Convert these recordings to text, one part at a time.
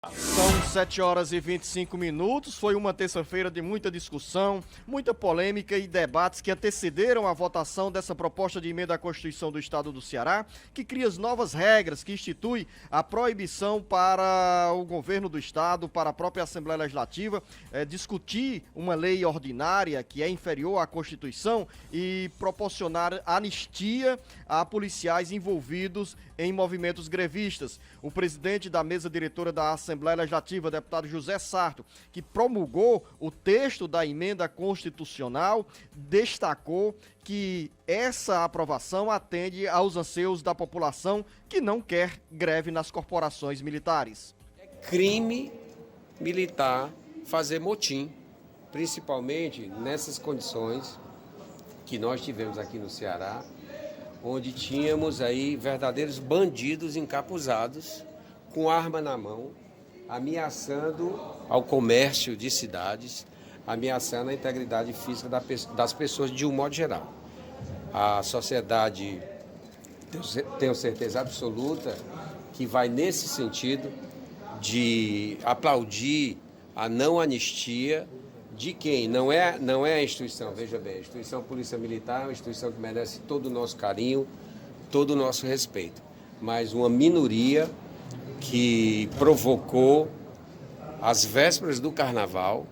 São 7 horas e 25 minutos. Foi uma terça-feira de muita discussão, muita polêmica e debates que antecederam a votação dessa proposta de emenda à Constituição do Estado do Ceará, que cria as novas regras, que institui a proibição para o governo do Estado, para a própria Assembleia Legislativa, discutir uma lei ordinária que é inferior à Constituição e proporcionar anistia a policiais envolvidos em movimentos grevistas. O presidente da mesa diretora da Assembleia Legislativa, deputado José Sarto, que promulgou o texto da emenda constitucional, destacou que essa aprovação atende aos anseios da população que não quer greve nas corporações militares. É crime militar fazer motim, principalmente nessas condições que nós tivemos aqui no Ceará, onde tínhamos aí verdadeiros bandidos encapuzados, com arma na mão, ameaçando ao comércio de cidades, ameaçando a integridade física das pessoas de um modo geral. A sociedade, tenho certeza absoluta, que vai nesse sentido de aplaudir a não anistia de quem? Não é a instituição, veja bem, a instituição Polícia Militar é uma instituição que merece todo o nosso carinho, todo o nosso respeito, mas uma minoria que provocou as vésperas do Carnaval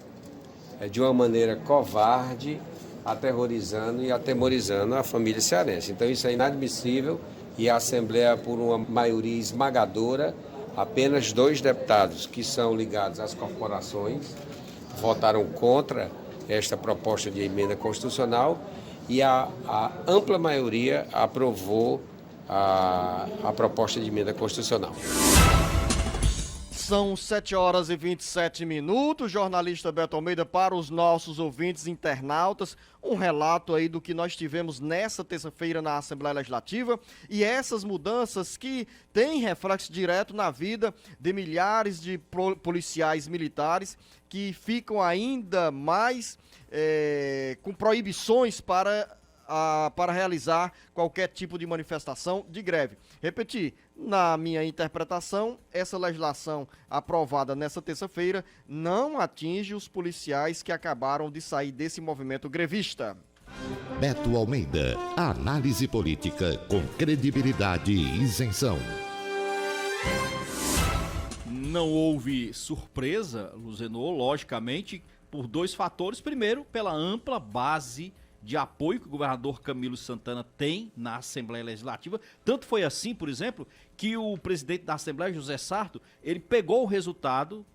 de uma maneira covarde, aterrorizando e atemorizando a família cearense. Então isso é inadmissível e a Assembleia, por uma maioria esmagadora, apenas 2 deputados que são ligados às corporações, votaram contra esta proposta de emenda constitucional e a ampla maioria aprovou a proposta de emenda constitucional. São 7 horas e 27 minutos. Jornalista Beto Almeida, para os nossos ouvintes internautas, um relato aí do que nós tivemos nessa terça-feira na Assembleia Legislativa e essas mudanças que têm reflexo direto na vida de milhares de policiais militares que ficam ainda mais com proibições para realizar qualquer tipo de manifestação de greve. Repetir, na minha interpretação, essa legislação aprovada nessa terça-feira não atinge os policiais que acabaram de sair desse movimento grevista. Beto Almeida, análise política com credibilidade e isenção. Não houve surpresa, Luzenor, logicamente, por 2 fatores. Primeiro, pela ampla base de apoio que o governador Camilo Santana tem na Assembleia Legislativa. Tanto foi assim, por exemplo, que o presidente da Assembleia, José Sarto, ele pegou o resultado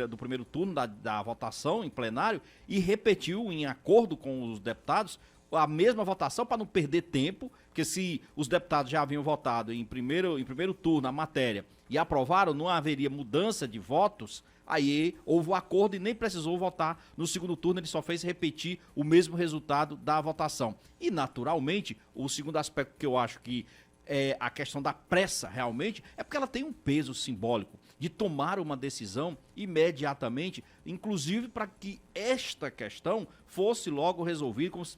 do primeiro turno da votação em plenário e repetiu, em acordo com os deputados, a mesma votação para não perder tempo, porque se os deputados já haviam votado em primeiro turno a matéria e aprovaram, não haveria mudança de votos. Aí houve o acordo e nem precisou votar no segundo turno, ele só fez repetir o mesmo resultado da votação. E, naturalmente, o segundo aspecto que eu acho que é a questão da pressa, realmente, é porque ela tem um peso simbólico de tomar uma decisão imediatamente, inclusive para que esta questão fosse logo resolvida, como se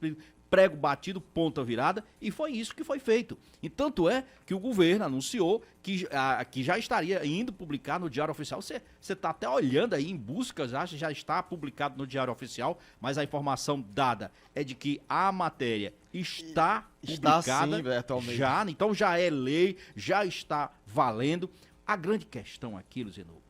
prego batido, ponta virada, e foi isso que foi feito. E tanto é que o governo anunciou que já estaria indo publicar no Diário Oficial. Você está até olhando aí em busca, já está publicado no Diário Oficial, mas a informação dada é de que a matéria está publicada, sim, Beto Almeida. já, então já é lei, já está valendo. A grande questão aqui, Luzenor,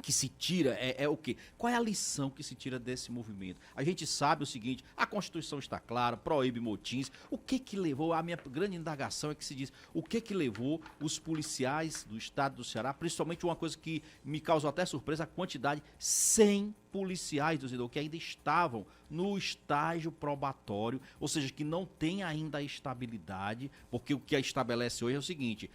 que se tira é o quê? Qual é a lição que se tira desse movimento? A gente sabe o seguinte, a Constituição está clara, proíbe motins. O que levou, a minha grande indagação é que se diz, o que levou os policiais do estado do Ceará, principalmente uma coisa que me causou até surpresa, a quantidade, 100 policiais do Zidou que ainda estavam no estágio probatório, ou seja, que não tem ainda a estabilidade, porque o que a estabelece hoje é o seguinte,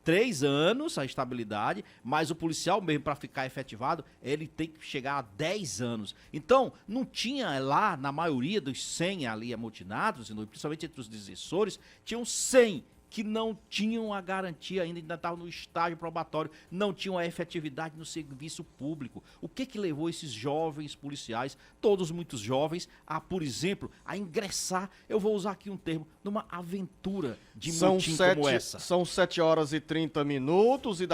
3 anos a estabilidade, mas o policial mesmo para ficar efetivado, ele tem que chegar a 10 anos. Então, não tinha lá, na maioria dos 100 ali amotinados, principalmente entre os desertores, tinham 100 que não tinham a garantia ainda estavam no estágio probatório, não tinham a efetividade no serviço público. O que levou esses jovens policiais, todos muito jovens, a, por exemplo, a ingressar, eu vou usar aqui um termo, numa aventura de motim como essa? São 7h30 e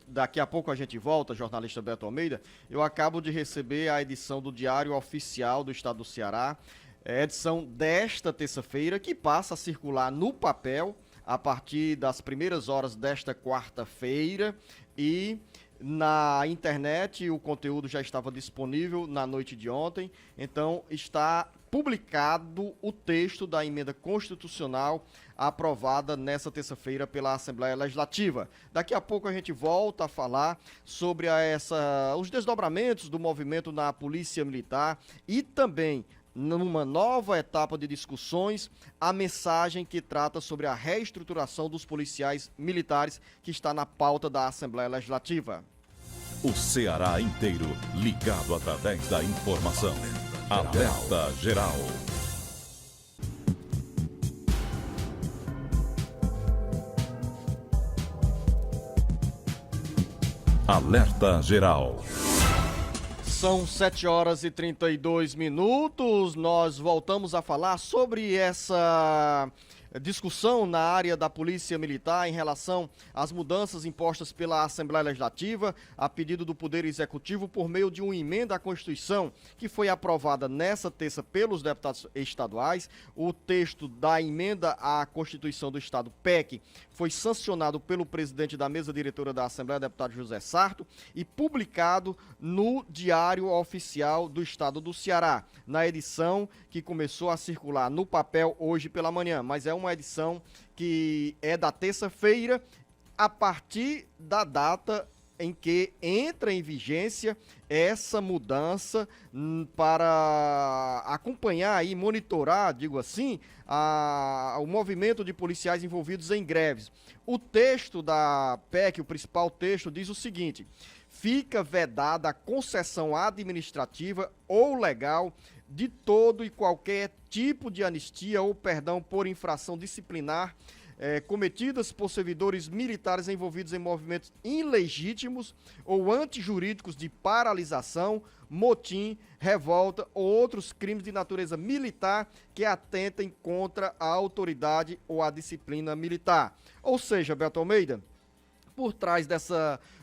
daqui a pouco a gente volta, jornalista Beto Almeida. Eu acabo de receber a edição do Diário Oficial do Estado do Ceará, edição desta terça-feira, que passa a circular no papel a partir das primeiras horas desta quarta-feira, e na internet o conteúdo já estava disponível na noite de ontem. Então está publicado o texto da emenda constitucional aprovada nessa terça-feira pela Assembleia Legislativa. Daqui a pouco a gente volta a falar sobre os desdobramentos do movimento na Polícia Militar e também, numa nova etapa de discussões, a mensagem que trata sobre a reestruturação dos policiais militares, que está na pauta da Assembleia Legislativa. O Ceará inteiro ligado através da informação. Alerta Geral. Alerta Geral. São 7h32. Nós voltamos a falar sobre essa discussão na área da Polícia Militar em relação às mudanças impostas pela Assembleia Legislativa, a pedido do Poder Executivo, por meio de uma emenda à Constituição que foi aprovada nessa terça pelos deputados estaduais. O texto da emenda à Constituição do Estado, PEC, foi sancionado pelo presidente da mesa diretora da Assembleia, deputado José Sarto, e publicado no Diário Oficial do Estado do Ceará, na edição que começou a circular no papel hoje pela manhã, mas é uma edição que é da terça-feira, a partir da data em que entra em vigência essa mudança, para acompanhar e monitorar, digo assim, o movimento de policiais envolvidos em greves. O texto da PEC, o principal texto, diz o seguinte: fica vedada a concessão administrativa ou legal de todo e qualquer tipo de anistia ou perdão por infração disciplinar cometidas por servidores militares envolvidos em movimentos ilegítimos ou antijurídicos de paralisação, motim, revolta ou outros crimes de natureza militar que atentem contra a autoridade ou a disciplina militar. Ou seja, Beto Almeida, por trás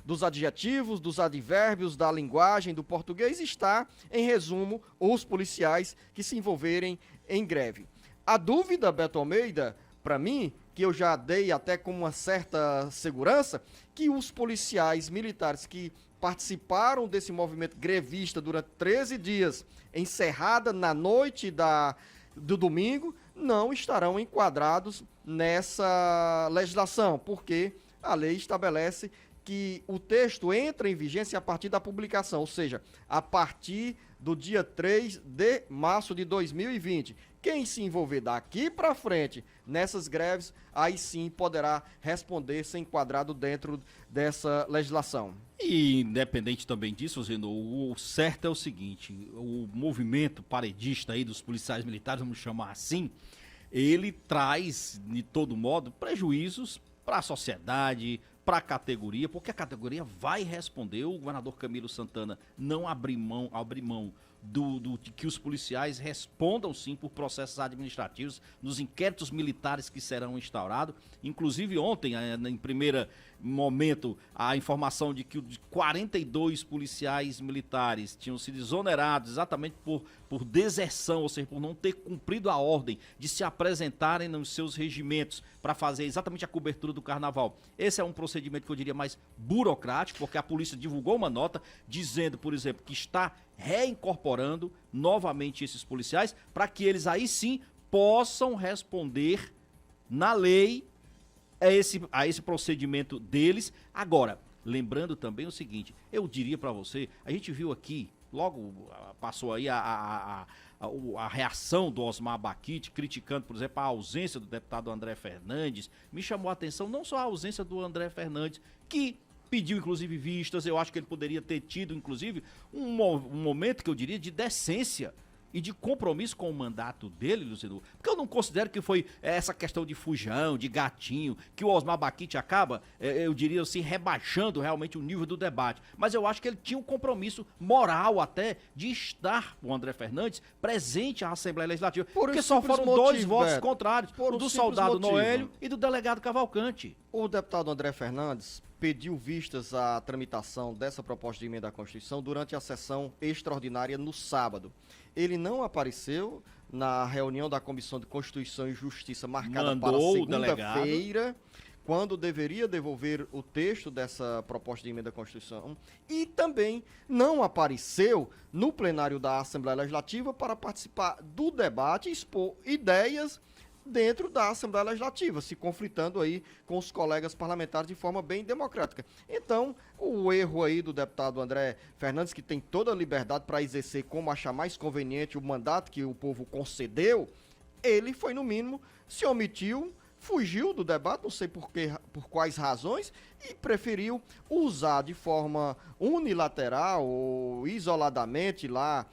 dos adjetivos, dos advérbios, da linguagem, do português, está, em resumo, os policiais que se envolverem em greve. A dúvida, Beto Almeida, para mim, que eu já dei até com uma certa segurança, que os policiais militares que participaram desse movimento grevista durante 13 dias, encerrada na noite do domingo, não estarão enquadrados nessa legislação, porque a lei estabelece que o texto entra em vigência a partir da publicação, ou seja, a partir do dia 3 de março de 2020. Quem se envolver daqui para frente nessas greves, aí sim poderá responder, ser enquadrado dentro dessa legislação. E independente também disso, Zeno, o certo é o seguinte: o movimento paredista aí dos policiais militares, vamos chamar assim, ele traz, de todo modo, prejuízos para a sociedade, para a categoria, porque a categoria vai responder. O governador Camilo Santana não abrir mão de que os policiais respondam sim por processos administrativos nos inquéritos militares que serão instaurados. Inclusive ontem, em primeiro momento, a informação de que 42 policiais militares tinham sido exonerados exatamente por deserção, ou seja, por não ter cumprido a ordem de se apresentarem nos seus regimentos para fazer exatamente a cobertura do carnaval. Esse é um procedimento que eu diria mais burocrático, porque a polícia divulgou uma nota dizendo, por exemplo, que está reincorporando novamente esses policiais para que eles aí sim possam responder na lei a esse procedimento deles. Agora, lembrando também o seguinte, eu diria para você, a gente viu aqui, logo passou aí a reação do Osmar Baquite, criticando, por exemplo, a ausência do deputado André Fernandes. Me chamou a atenção não só a ausência do André Fernandes, que pediu, inclusive, vistas. Eu acho que ele poderia ter tido, inclusive, um momento que eu diria de decência e de compromisso com o mandato dele, Luciano, porque eu não considero que foi essa questão de fujão, de gatinho, que o Osmar Baquite acaba, eu diria assim, rebaixando realmente o nível do debate. Mas eu acho que ele tinha um compromisso moral até de estar, o André Fernandes, presente à Assembleia Legislativa. Porque só foram dois votos contrários, o do soldado Noélio e do delegado Cavalcante. O deputado André Fernandes pediu vistas à tramitação dessa proposta de emenda à Constituição durante a sessão extraordinária no sábado. Ele não apareceu na reunião da Comissão de Constituição e Justiça marcada para segunda-feira, quando deveria devolver o texto dessa proposta de emenda à Constituição, e também não apareceu no plenário da Assembleia Legislativa para participar do debate e expor ideias dentro da Assembleia Legislativa, se conflitando aí com os colegas parlamentares de forma bem democrática. Então, o erro aí do deputado André Fernandes, que tem toda a liberdade para exercer como achar mais conveniente o mandato que o povo concedeu, ele foi, no mínimo, se omitiu, fugiu do debate, não sei por quais razões, e preferiu usar de forma unilateral ou isoladamente lá,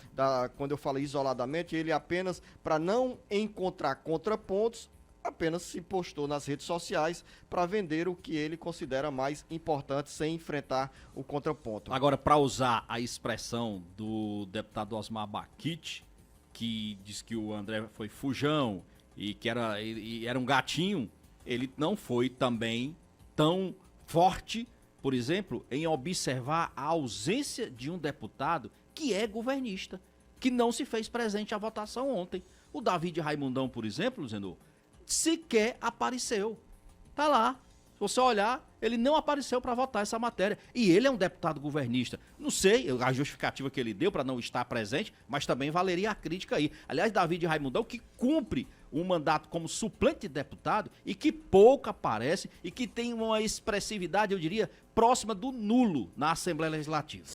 quando eu falo isoladamente, ele apenas, para não encontrar contrapontos, apenas se postou nas redes sociais para vender o que ele considera mais importante sem enfrentar o contraponto. Agora, para usar a expressão do deputado Osmar Baquite, que diz que o André foi fujão, e que era um gatinho, ele não foi também tão forte, por exemplo, em observar a ausência de um deputado que é governista, que não se fez presente à votação ontem. O David Raimundão, por exemplo, Zenô, sequer apareceu. Tá lá. Se você olhar, ele não apareceu para votar essa matéria. E ele é um deputado governista. Não sei a justificativa que ele deu para não estar presente, mas também valeria a crítica aí. Aliás, David Raimundão, que cumpre um mandato como suplente de deputado e que pouco aparece e que tem uma expressividade, eu diria, próxima do nulo na Assembleia Legislativa.